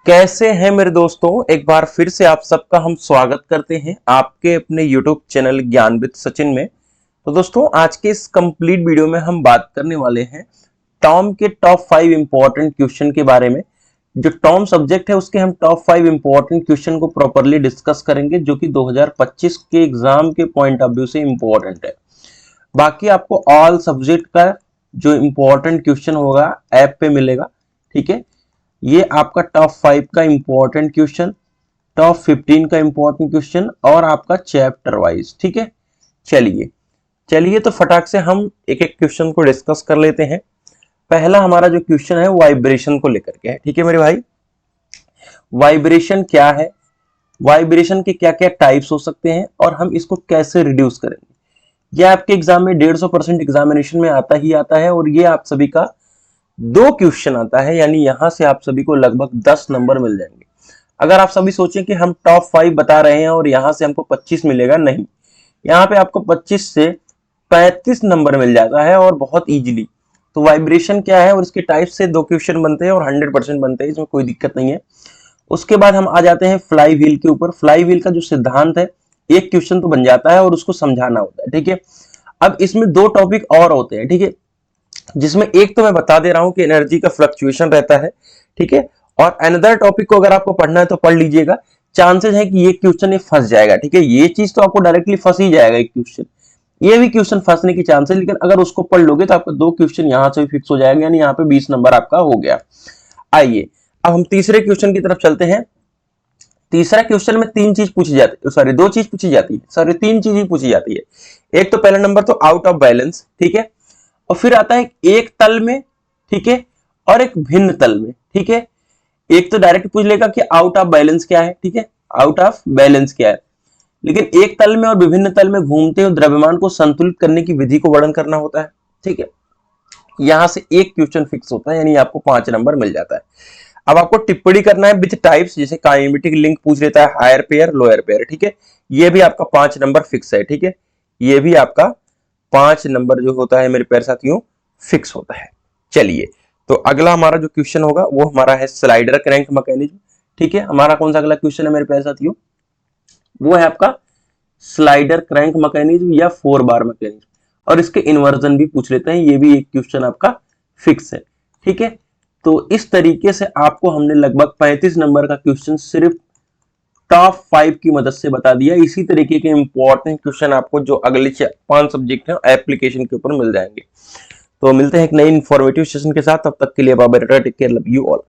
कैसे हैं मेरे दोस्तों। एक बार फिर से आप सबका हम स्वागत करते हैं आपके अपने YouTube चैनल ज्ञानविद सचिन में। तो दोस्तों आज के इस कंप्लीट वीडियो में हम बात करने वाले हैं टॉम के टॉप 5 इंपॉर्टेंट क्वेश्चन के बारे में। जो टॉम सब्जेक्ट है उसके हम टॉप 5 इंपॉर्टेंट क्वेश्चन को प्रॉपरली डिस्कस करेंगे, जो कि 2025 के एग्जाम के पॉइंट ऑफ व्यू से इंपॉर्टेंट है। बाकी आपको ऑल सब्जेक्ट का जो इंपॉर्टेंट क्वेश्चन होगा ऐप पे मिलेगा, ठीक है। ये आपका टॉप 5 का इंपॉर्टेंट क्वेश्चन, टॉप 15 का इंपॉर्टेंट क्वेश्चन और आपका चैप्टर वाइज, ठीक है। चलिए चलिए तो फटाक से हम एक एक क्वेश्चन को डिस्कस कर लेते हैं। पहला हमारा जो क्वेश्चन है वाइब्रेशन को लेकर के है, ठीक है मेरे भाई। वाइब्रेशन क्या है, वाइब्रेशन के क्या क्या टाइप्स हो सकते हैं और हम इसको कैसे रिड्यूस करेंगे। यह आपके एग्जाम में 150% एग्जामिनेशन में आता ही आता है और ये आप सभी का 2 क्वेश्चन आता है, यानी यहां से आप सभी को लगभग 10 नंबर मिल जाएंगे। अगर आप सभी सोचें कि हम टॉप 5 बता रहे हैं और यहां से हमको 25 मिलेगा, नहीं, यहां पे आपको 25 से 35 नंबर मिल जाता है और बहुत इजीली। तो वाइब्रेशन क्या है और इसके टाइप से 2 क्वेश्चन बनते हैं और 100% बनते हैं, इसमें कोई दिक्कत नहीं है। उसके बाद हम आ जाते हैं फ्लाई व्हील के ऊपर। फ्लाई व्हील का जो सिद्धांत है, एक क्वेश्चन तो बन जाता है और उसको समझाना होता है, ठीक है। अब इसमें 2 टॉपिक और होते हैं, ठीक है, जिसमें एक तो मैं बता दे रहा हूं कि एनर्जी का फ्लक्चुएशन रहता है, ठीक है। और अनदर टॉपिक को अगर आपको पढ़ना है तो पढ़ लीजिएगा। चांसेस है कि ये क्वेश्चन ये फंस जाएगा, ठीक है। ये चीज तो आपको डायरेक्टली फंस ही जाएगा, एक क्वेश्चन, ये भी क्वेश्चन फंसने की चांस है, लेकिन अगर उसको पढ़ लोगे तो आपका 2 क्वेश्चन यहां से भी फिक्स हो जाएगा, यानी यहाँ पे 20 नंबर आपका हो गया। आइए अब हम तीसरे क्वेश्चन की तरफ चलते हैं। तीसरा क्वेश्चन में 3 चीज पूछी जाती है, सॉरी 2 चीज पूछी जाती है, सॉरी 3 चीज ही पूछी जाती है। एक तो पहला नंबर तो आउट ऑफ बैलेंस, ठीक है, और फिर आता है एक तल में, ठीक है, और एक भिन्न तल में, ठीक है। एक तो डायरेक्ट पूछ लेगा कि आउट ऑफ बैलेंस क्या है, ठीक है, आउट ऑफ बैलेंस क्या है, लेकिन एक तल में और विभिन्न तल में घूमते हुए द्रव्यमान को संतुलित करने की विधि को वर्णन करना होता है, ठीक है। यहां से एक क्वेश्चन फिक्स होता है, यानी आपको 5 नंबर मिल जाता है। अब आपको टिप्पणी करना है विथ टाइप्स, जैसे काइनेमेटिक लिंक पूछ लेता है, हायर पेयर लोअर पेयर, ठीक है। ये भी आपका 5 नंबर फिक्स है, ठीक है। ये भी आपका 5 नंबर जो होता है मेरे प्यारे साथियों फिक्स होता है। चलिए तो अगला हमारा जो क्वेश्चन होगा वो हमारा है स्लाइडर क्रैंक मैकेनिज्म, ठीक है। हमारा कौन सा अगला क्वेश्चन है मेरे प्यारे साथियों, वो है आपका स्लाइडर क्रैंक मैकेनिज्म या 4 बार मैकेनिज्म, और इसके इन्वर्जन भी पूछ लेते हैं। ये भी एक क्वेश्चन आपका फिक्स है, ठीक है। तो इस तरीके से आपको हमने लगभग 35 नंबर का क्वेश्चन सिर्फ टॉप 5 की मदद से बता दिया। इसी तरीके के इंपॉर्टेंट क्वेश्चन आपको जो अगले 5 सब्जेक्ट हैं एप्लीकेशन के ऊपर मिल जाएंगे। तो मिलते हैं एक नई इंफॉर्मेटिव सेशन के साथ, तब तक के लिए bye bye, take care, love you all.